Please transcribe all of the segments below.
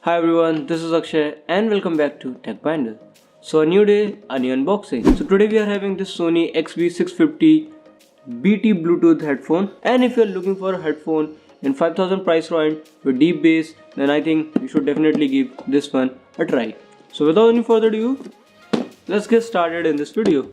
Hi everyone, this is Akshay and welcome back to Tech Binder. So a new day, a new unboxing. So today we are having this Sony XB650BT Bluetooth headphone, and if you are looking for a headphone in 5000 price range with deep bass, then I think you should definitely give this one a try. So without any further ado, let's get started in this video.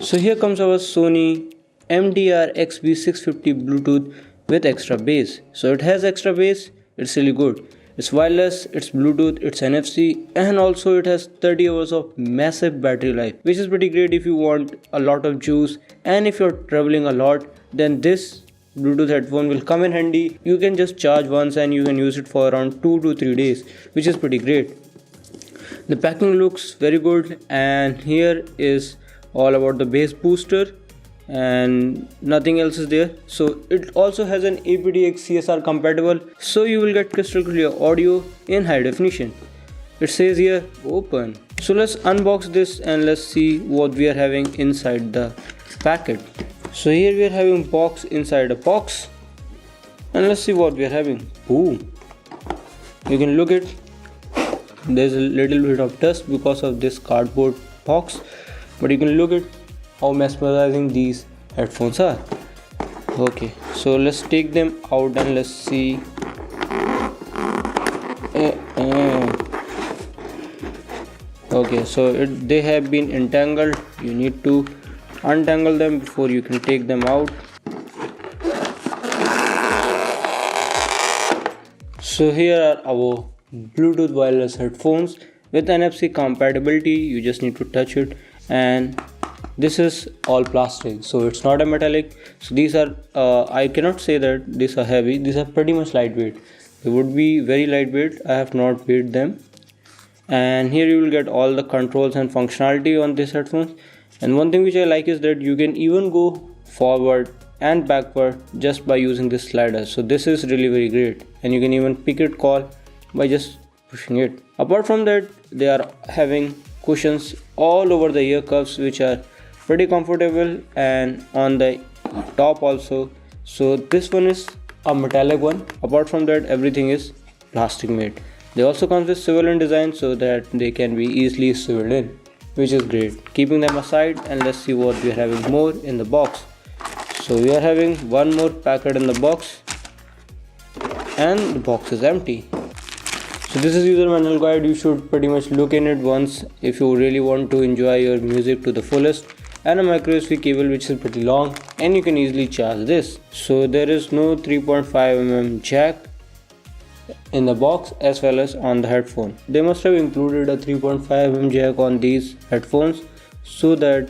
So here comes our Sony MDR XB650 Bluetooth with extra bass. So it has extra bass, it's really good. It's wireless, it's Bluetooth, it's NFC, and also it has 30 hours of massive battery life, which is pretty great if you want a lot of juice, and if you're traveling a lot, then this Bluetooth headphone will come in handy. You can just charge once and you can use it for around 2 to 3 days, which is pretty great. The packing looks very good, and here is all about the bass booster and nothing else is there. So it also has an aptX CSR compatible, so you will get crystal clear audio in high definition. It says here open. So let's unbox this and let's see what we are having inside the packet. So here we are having box inside a box, and let's see what we are having. Ooh, you can look it. There's a little bit of dust because of this cardboard box, but you can look at how mesmerizing these headphones are. Okay, so let's take them out and let's see. Okay, so they have been entangled. You need to untangle them before you can take them out. So here are our Bluetooth wireless headphones with NFC compatibility. You just need to touch it, and this is all plastic, so it's not a metallic. So these are I cannot say that these are heavy. These are pretty much lightweight. They would be very lightweight. I have not weighed them. And here you will get all the controls and functionality on this headphones. And one thing which I like is that you can even go forward and backward just by using this slider. So this is really very great, and you can even pick it call by just pushing it. Apart from that, they are having cushions all over the ear cuffs, which are pretty comfortable, and on the top also. So this one is a metallic one. Apart from that, everything is plastic made. They also come with swivel in design so that they can be easily swiveled in, which is great. Keeping them aside, and let's see what we are having more in the box. So we are having one more packet in the box, and the box is empty. So this is user manual guide. You should pretty much look in it once if you really want to enjoy your music to the fullest, and a micro USB cable which is pretty long, and you can easily charge this. So there is no 3.5mm jack in the box as well as on the headphone. They must have included a 3.5mm jack on these headphones so that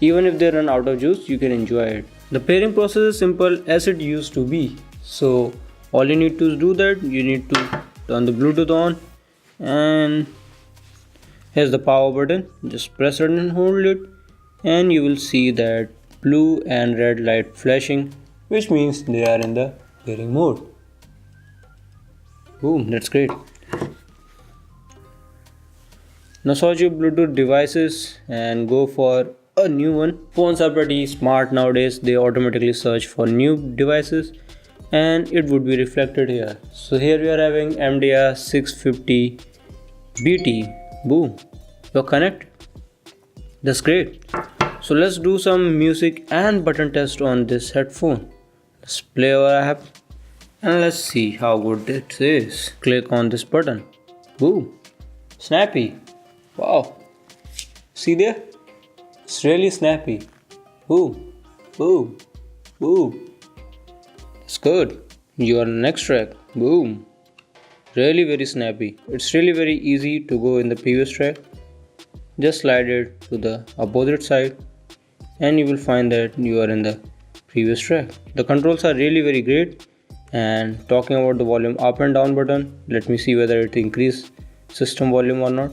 even if they run out of juice, you can enjoy it. The pairing process is simple as it used to be. So all you need to do that, you need to turn the Bluetooth on, and here's the power button. Just press it and hold it, and you will see that blue and red light flashing, which means they are in the pairing mode. Boom, that's great. Now search your Bluetooth devices and go for a new one. Phones are pretty smart nowadays. They automatically search for new devices, and it would be reflected here. So here we are having MDR 650 BT. Boom, you're connected. That's great. So let's do some music and button test on this headphone. Let's play our app and let's see how good it is. Click on this button. Boom, snappy. Wow, see there? It's really snappy. Boom, boom, boom. It's good. You are on the next track. Boom. Really very snappy. It's really very easy to go in the previous track. Just slide it to the opposite side, and you will find that you are in the previous track. The controls are really very great. And talking about the volume up and down button, let me see whether it increases system volume or not.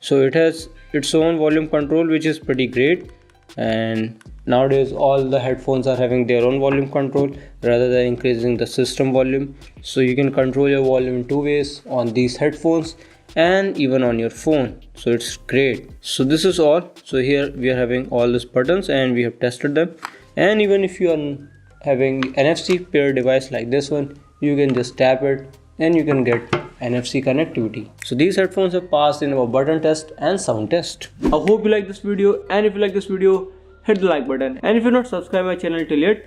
So it has its own volume control, which is pretty great. And nowadays all the headphones are having their own volume control rather than increasing the system volume. So you can control your volume in two ways on these headphones, and even on your phone. So it's great. So this is all. So here we are having all these buttons and we have tested them. And even if you are having NFC paired device like this one, you can just tap it and you can get NFC connectivity. So these headphones have passed in our button test and sound test. I hope you like this video, and if you like this video, hit the like button, and if you're not subscribed my channel till yet,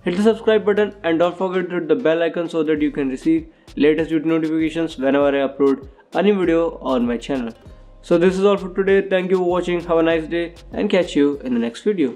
hit the subscribe button and don't forget to hit the bell icon so that you can receive latest YouTube notifications whenever I upload a new video on my channel. So this is all for today. Thank you for watching. Have a nice day and catch you in the next video.